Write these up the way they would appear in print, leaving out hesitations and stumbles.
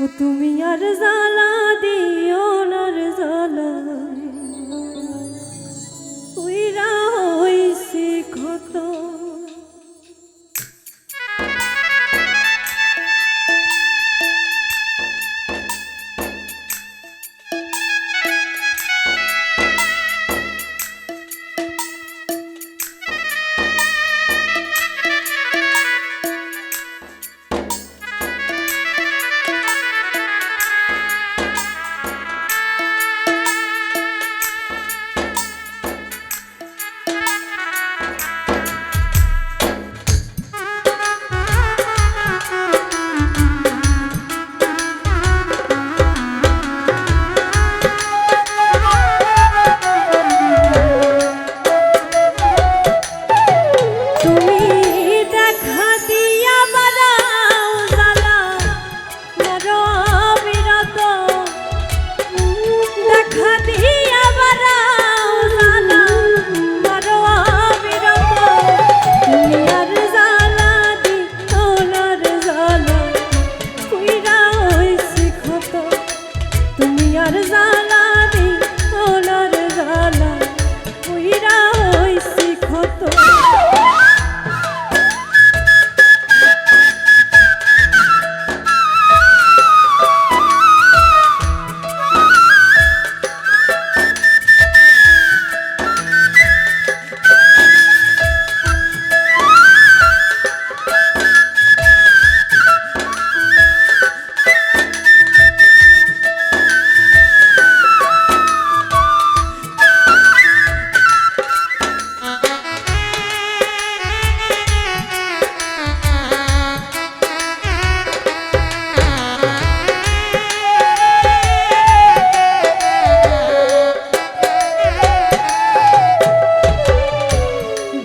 ও তুমি আর জ্বালা দিও না রে জ্বালা উইরা হইছি ক্ষত।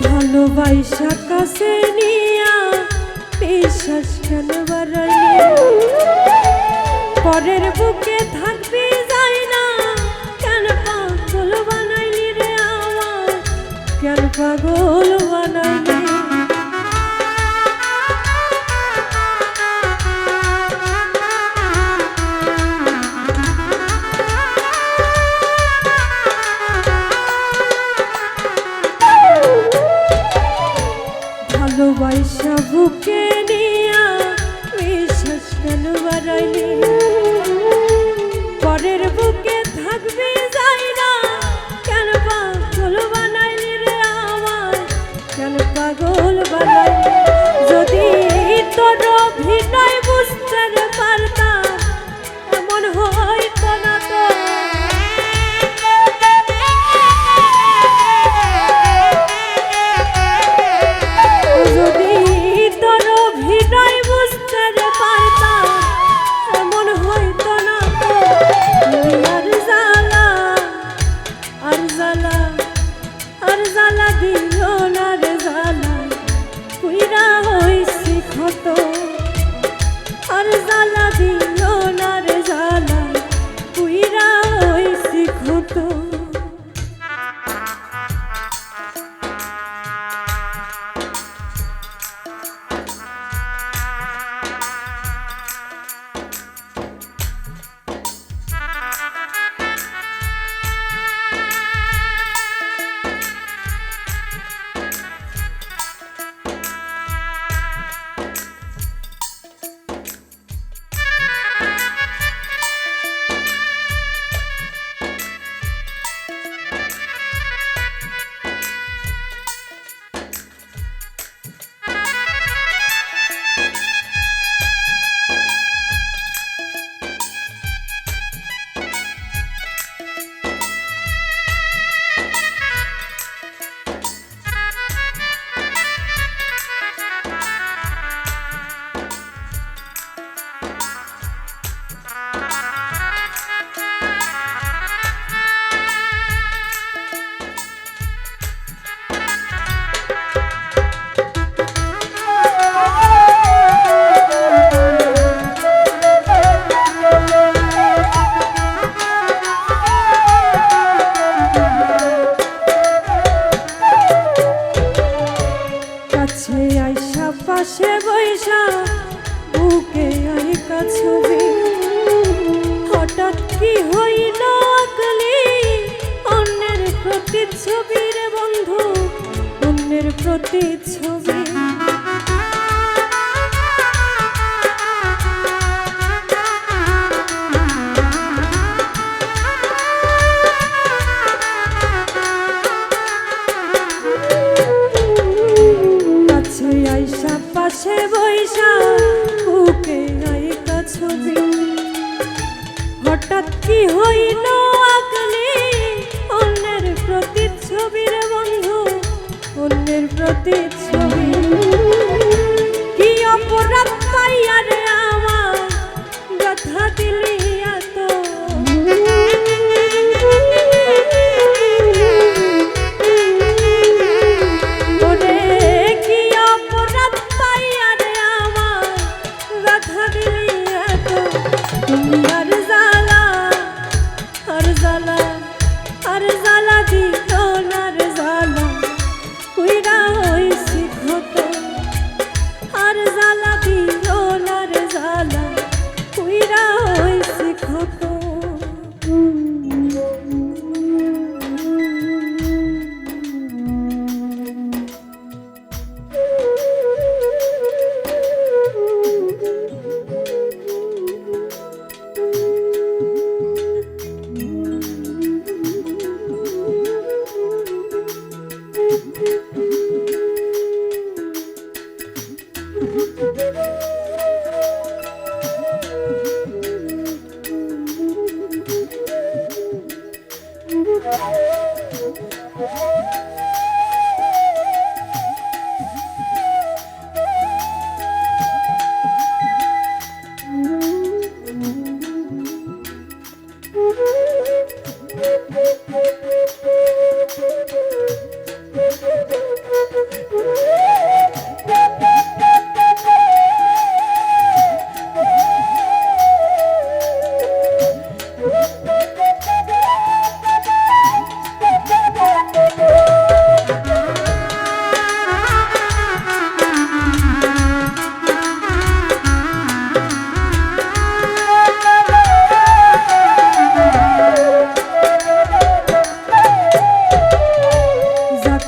ভালোবাসা কাছে নিয়া বিশ্বাস কেন বাড়াইলি পরের বুকে থাকবি যাই না কেন পাগল বানাইলি রে আমার কেন পাগল বানাইলি ভালোবাসা বুকে নিয়া বিশ্বাস কেন বাড়াইলি পরের বুকে থাকবি যাই না কেন পাগল বানাইলি রে আমার কেন পাগল বানাইলি যদি তোর অভিনয় বুঝতে পারতাম এমন হইতো না তো আর জ্বালা দিও না রে জ্বালা পুইরা হইছি ক্ষত। পাশে বৈশা বুকে আইকা ছবি কি হইল আকলি অন্যের প্রতিচ্ছবি রে বন্ধু, অন্যের প্রতিচ্ছবি। কাছে আইসা পাশে বৈশা বুকে আইকা ছবি, হঠাৎ কি হইল আকলি অন্যের প্রতিচ্ছবি রে বন্ধু, অন্যের প্রতিচ্ছবি। কি অপরাধ পাইয়া রে আমার ব্যথা দিলি এত, ওরে কি অপরাধ পাইয়া রে আমার ব্যথা দিলি এত। তুমি আর জ্বালা আর জ্বালা আর জ্বালা দিল না রে জ্বালা কইরা হইছি ক্ষত, আর জ্বালা দিল না রে জ্বালা কইরা হইছি ক্ষত।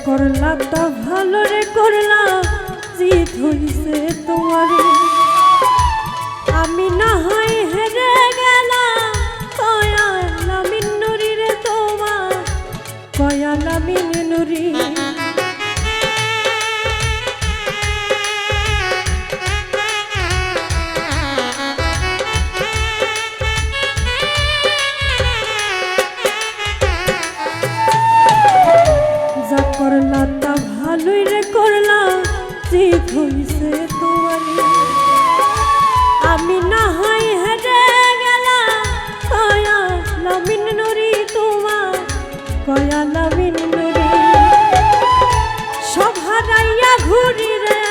করলা তা ভালো রে করলা, জিত হইছে তোমারে। আমি না হয় হেরে গেলাম কয়ালা মিন্নুরি রে তোমার, কয়ালা মিন্নুরি। যা করলা তা ভালোই রে করলা, জিত হইছে তোমারে। আমি না হয় হেরে গেলাম কয়ালা মিন্নুরি তোমার, কয়ালা মিন্নুরি। সব হারাইয়া ঘুরি রে